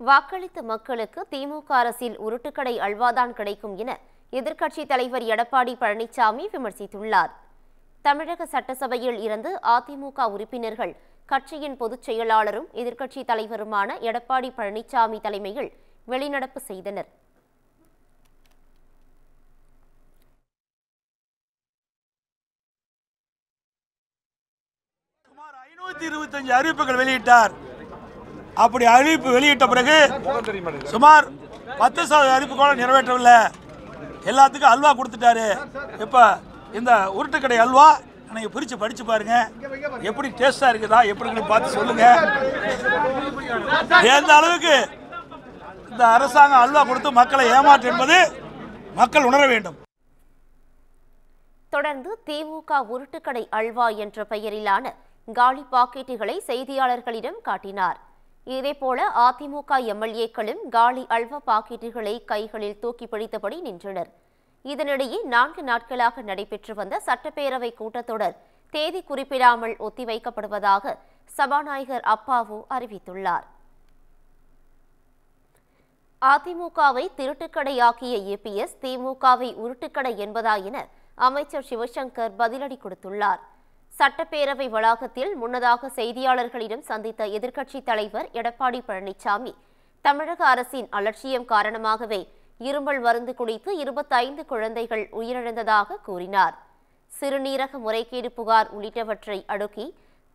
வாக்களித்த மக்களுக்கு திமுக அரசில் உருட்டுக்கடை அல்வாதான் கிடைக்கும் என எதிர்க்கட்சித் தலைவர் எடப்பாடி பழனிசாமி விமர்சித்துள்ளார். தமிழக சட்டசபையில் இருந்து அதிமுக உறுப்பினர்கள் கட்சியின் பொதுச் செயலாளரும் எதிர்க்கட்சித் தலைவருமான எடப்பாடி பழனிசாமி தலைமையில் வெளிநடப்பு செய்தனர். சுமார் 525 அறிவிப்புகள் வெளியிட்டார். அப்படி அறிவிப்பு வெளியிட்ட பிறகு சுமார் 10% அறிவிப்புகளும் நிறைவேற்றவில்லை. எல்லாத்துக்கும் அல்வா கொடுத்துட்டாரு. இப்ப இந்த உருட்டுக்கடை அல்வா நீங்க பிரிச்சு படிச்சு பாருங்க, எப்படி டேஸ்டா இருக்குதா எப்படி பார்த்து சொல்லுங்க. எந்த அளவுக்கு இந்த அரசாங்கம் அல்வா கொடுத்து மக்களை ஏமாற்று என்பது மக்கள் உணர வேண்டும். தொடர்ந்து திமுக உருட்டுக்கடை அல்வா என்ற பெயரிலான காலி பாக்கெட்டுகளை செய்தியாளர்களிடம் காட்டினார். இதேபோல அதிமுக எம்எல்ஏக்களும் காலி அல்வா பாக்கெட்டுகளை கைகளில் தூக்கி பிடித்தபடி நின்றனர். இதனிடையே 4 நாட்களாக நடைபெற்று வந்த சட்டப்பேரவை கூட்டத்தொடர் தேதி குறிப்பிடாமல் ஒத்திவைக்கப்படுவதாக சபாநாயகர் அப்பாவு அறிவித்துள்ளார். அதிமுகவை திருட்டுக்கடையாக்கிய இபிஎஸ் திமுகவை உருட்டுக்கடை என்பதா என அமைச்சர் சிவசங்கர் பதிலடி கொடுத்துள்ளார். சட்டப்பேரவை வளாகத்தில் முன்னதாக செய்தியாளர்களிடம் சந்தித்த எதிர்க்கட்சித் தலைவர் எடப்பாடி பழனிசாமி தமிழக அரசின் அலட்சியம் காரணமாகவே இருமல் மருந்து குடித்து 25 குழந்தைகள் உயிரிழந்ததாக கூறினார். சிறுநீரக முறைகேடு புகார் உள்ளிட்டவற்றை அடுக்கி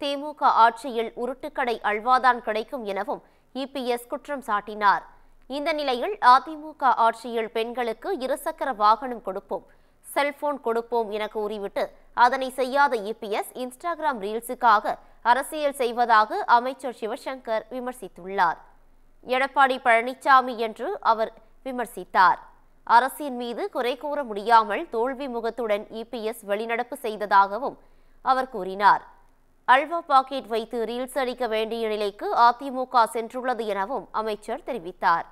திமுக ஆட்சியில் உருட்டுக்கடை அல்வாதான் கிடைக்கும் எனவும் இபிஎஸ் குற்றம் சாட்டினார். இந்த நிலையில் அதிமுக ஆட்சியில் பெண்களுக்கு இருசக்கர வாகனம் கொடுப்போம், செல்போன் கொடுப்போம் என கூறிவிட்டு அதனை செய்யாத இபிஎஸ் இன்ஸ்டாகிராம் ரீல்ஸுக்காக அரசியல் செய்வதாக அமைச்சர் சிவசங்கர் விமர்சித்துள்ளார். எடப்பாடி பழனிசாமி என்று அவர் விமர்சித்தார். அரசின் மீது குறை கூற முடியாமல் தோல்வி முகத்துடன் இபிஎஸ் வெளிநடப்பு செய்ததாகவும் அவர் கூறினார். அல்வா பாக்கெட் வைத்து ரீல்ஸ் அடிக்க வேண்டிய நிலைக்கு அதிமுக சென்றுள்ளது எனவும் அமைச்சர் தெரிவித்தார்.